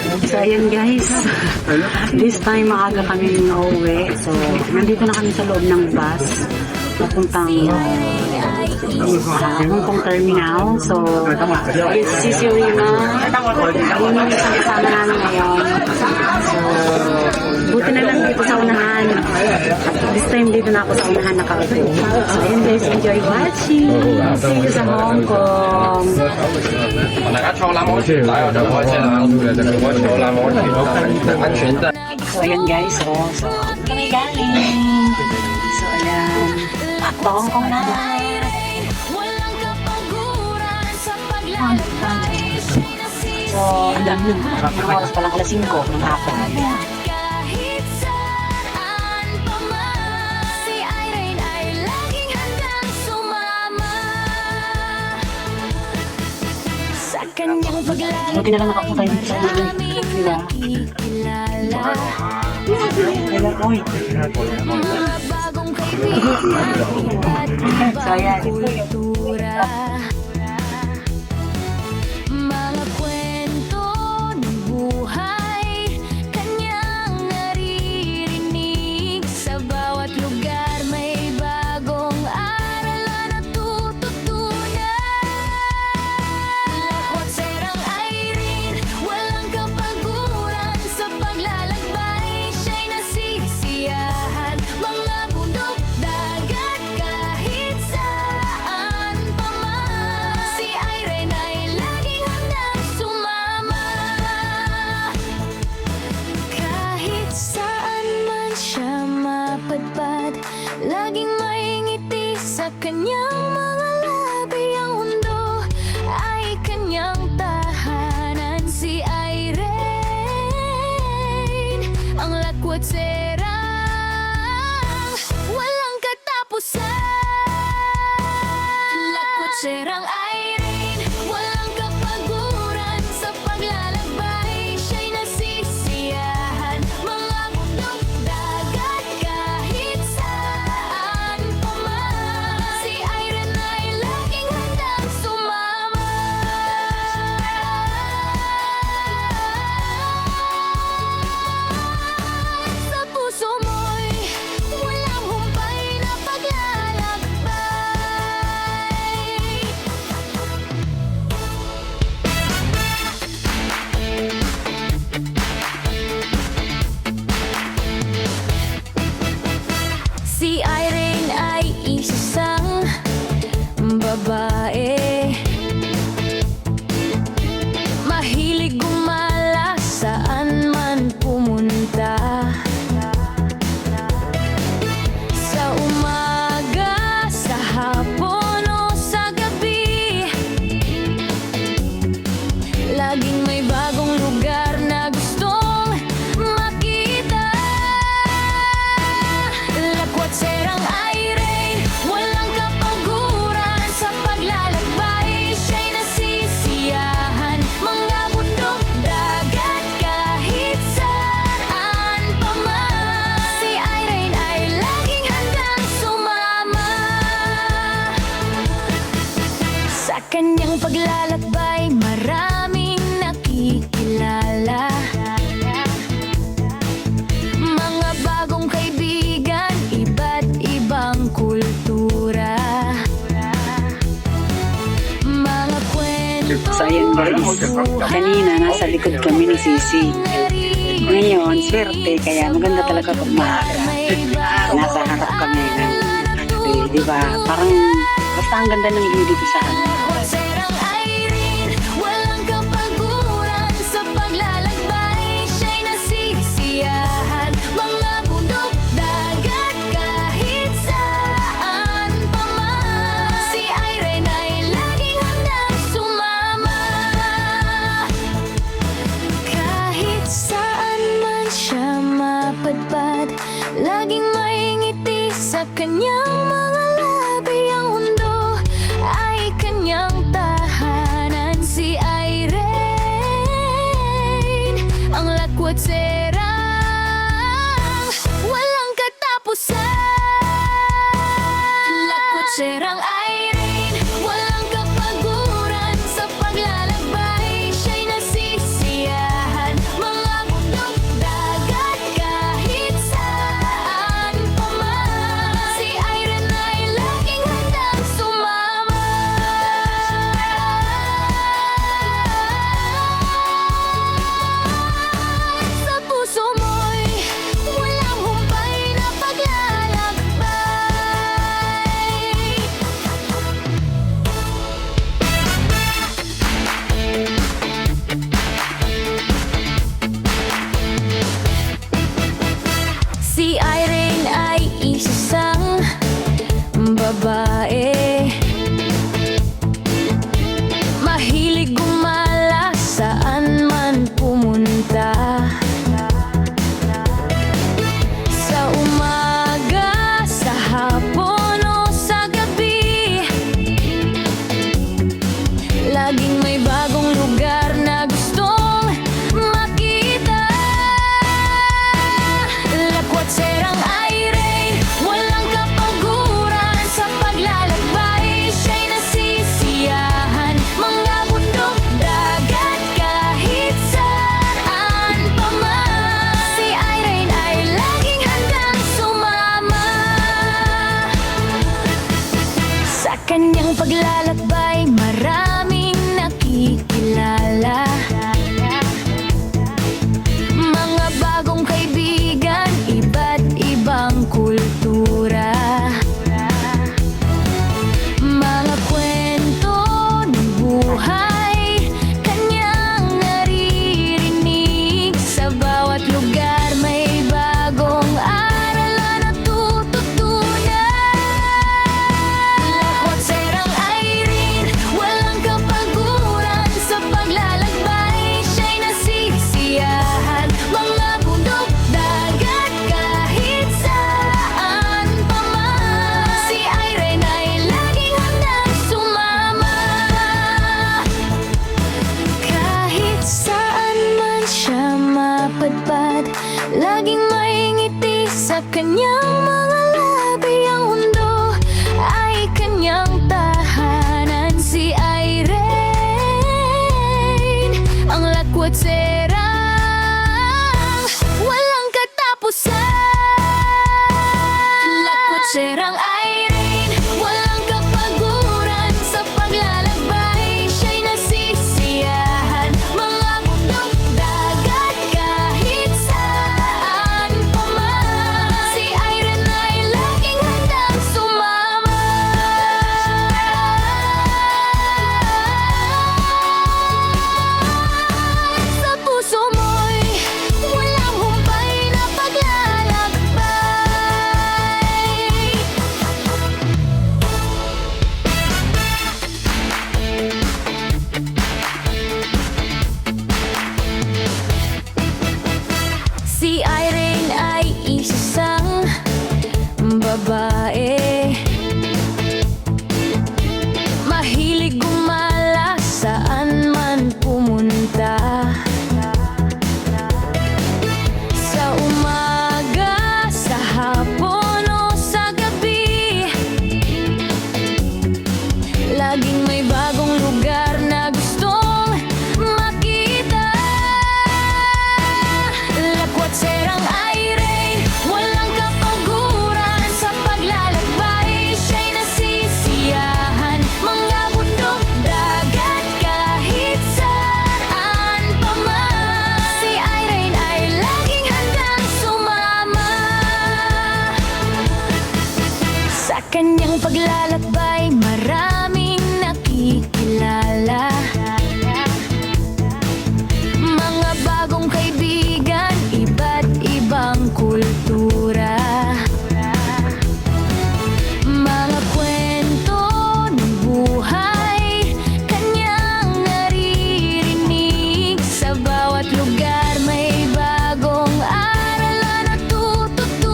So, ayan guys. This time, maaga kami nauwi. So, nandito na kami sa loob ng bus. Papuntang Hong Kong Terminal. So, si Rima. Ayun yung isang kasama namin ngayon. So, buti na lang dito sa unahan. This time, dito na ako sa unahan nakaupo. So, ayan guys, enjoy watching. See you sa Hong Kong. 大家坐冷網船，打我就開車啦。我坐冷網船，安全帶。 So, ayan guys. So kami galing. So, ayan. Pa Hong Kong na. So, ang dami ng oras pa lang alas 5 ng hapon. Buti na lang nakapunta dito sa mga. Diba? Uy. So, ayan. Mga kwento ng buhay, kanyang naririnig. Sa bawat lugar may bagong aral na natututunan. Lakwat Serang Irene, walang kapaguran. Sa paglalakbay, siya'y nasisiyahan. Mga bundok, dagat, kahit saan pa man. Si Irene ay laging handang sumama. Kahit saan man siya mapadpad, laging may ngiti sa kanyang mga labi. Ang mundo ay kanyang tahanan. Si Irene, ang lakwat serang walang katapusan. Lakwat Serang Irene, walang kapaguran. Sa paglalakbay, siya'y nasisiyahan. Mga bundok, dagat, kahit saan pa man. Si Irene ay laging handang sumama. Sa puso mo'y walang humpay na paglalakbay. Si Irene ay isang babae, mahilig gumala saan man pumunta. Sa umaga, sa hapon o sa gabi, laging may bagong lugar na gustong makita. Lakwat Serang Irene, walang kapaguran. Sa paglalakbay, siya'y nasisiyahan. Mga bundok, dagat, kahit saan pa man. Si Irene ay laging handang sumama. Sa kanyang paglalakbay, maraming nakikilala. Mga bagong kaibigan, iba't ibang kultura. Mga kwento So, ayan guys. Kanina, nasa likod kami ni Sisi. Ngayon, swerte. Kaya maganda talaga pag maaga. Nasa harap kami ng di ba? Parang, basta ang ganda ng view dito sa amin. Lakwat Serang Irene, walang kapaguran. Sa paglalakbay, siya'y nasisiyahan. Mga bundok, dagat, kahit saan pa man. Si Irene ay laging handang sumama. Kahit saan man siya mapadpad, laging may ngiti sa kanyang mga labi. Ang mundo ay kanyang tahanan. Si Irene, ang lakwat serang walang katapusan. Lakwat Serang Irene, walang kapaguran. Sa paglalakbay, siya'y nasisiyahan. mapadpad. Laging may ngiti sa kanyang mga labi. Ang mundo ay kanyang tahanan. Si Irene, ang lakwat serang walang katapusan. Lakwat serang Irene, walang kapaguran sa paglalakbay. Siya'y nasisiyahan, mga bundok, dagat, kahit saan pa man. Si Irene ay laging handang sumama. Sa puso mo'y walang humpay na paglalakbay. Si Irene ay isang babae, mahilig gumala saan man pumunta. Sa umaga, sa hapon o sa gabi, laging may bagong lugar na gustong makita. Lakwat serang Irene, walang kapaguran sa paglalakbay. Siya'y nasisiyahan, mga bundok, dagat, kahit saan pa man. Si Irene ay laging handang sumama. Sa kanyang paglalakbay, maraming nakikilala. Mga bagong kaibigan, iba't ibang kultura. Mga kwento ng buhay, kanyang naririnig. Sa bawat lugar may bagong aral na natututunan.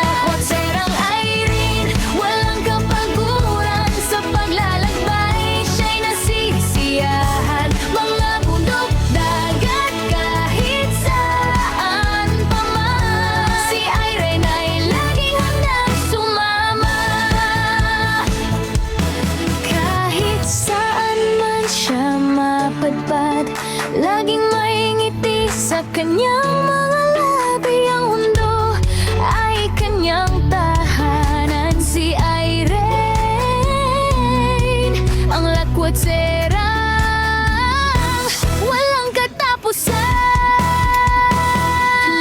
Lakwat serang Irene, walang kapaguran sa paglalakbay. Siya'y nasisiyahan, mga bundok, dagat, kahit saan pa man. Si Irene ay laging handang sumama. Kahit saan man siya mapadpad, laging may ngiti sa kanyang mga labi. Ang mundo ay kanyang tahanan. Si Irene, ang lakwat serang walang katapusan.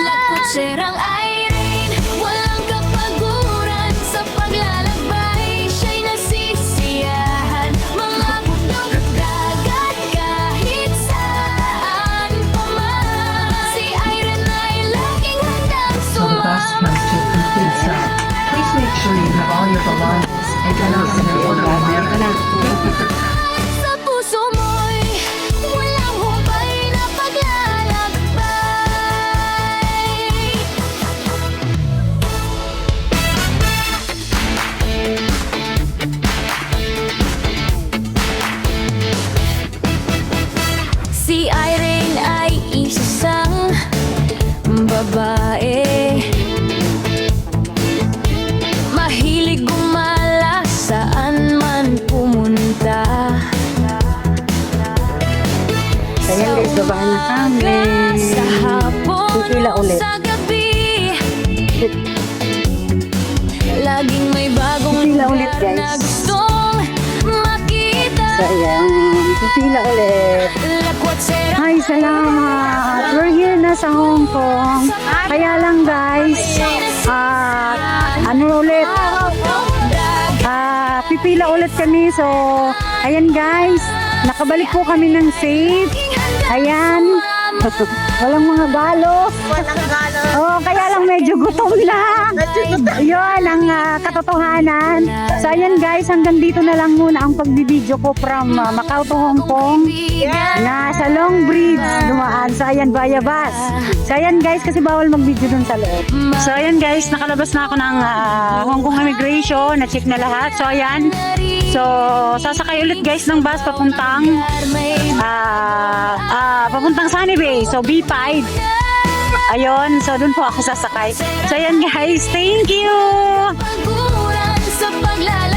Lakwat serang Irene, walang kapaguran sa paglalakbay. Siya'y nasisiyahan, mga bundok, dagat, kahit saan pa man. Si Irene ay laging handang The bus sumama. must take complete stop. Please make sure you have all your belongings and cannot in an order of manner. Sa puso mo'y walang humpay na paglalakbay. Si Irene ay isang babae, mahilig gumala saan man pumunta. Ayan guys, babaan na kami. Sa hapon Pipila o ulit. sa gabi, laging may bagong Pipila ulit, lugar guys. na gustong makita. So ayan, pipila ulit. Lakwat serang Hi, salamat. We're here na sa Hong Kong. Kaya lang guys, ano ulit? Pipila ulit kami. So, ayan guys, nakabalik po kami ng safe. Ayan. Walang mga galos. Oh, kaya lang medyo gutom lang. Yun ang katotohanan. So ayan guys, hanggang dito na lang muna ang pagbibideo ko from Macau to Hong Kong. Na sa Long Bridge dumaan. So ayan, Bayabas. So ayan guys, kasi bawal mag-video dun sa loob. So ayan guys, nakalabas na ako ng Hong Kong Immigration. Na-check na lahat. So ayan. So sasakay ulit guys ng bus papuntang papuntang Honey Bay. So, B5. Ayun, so dun po ako sasakay. So, ayan guys, thank you! Pagburan sa paglalakad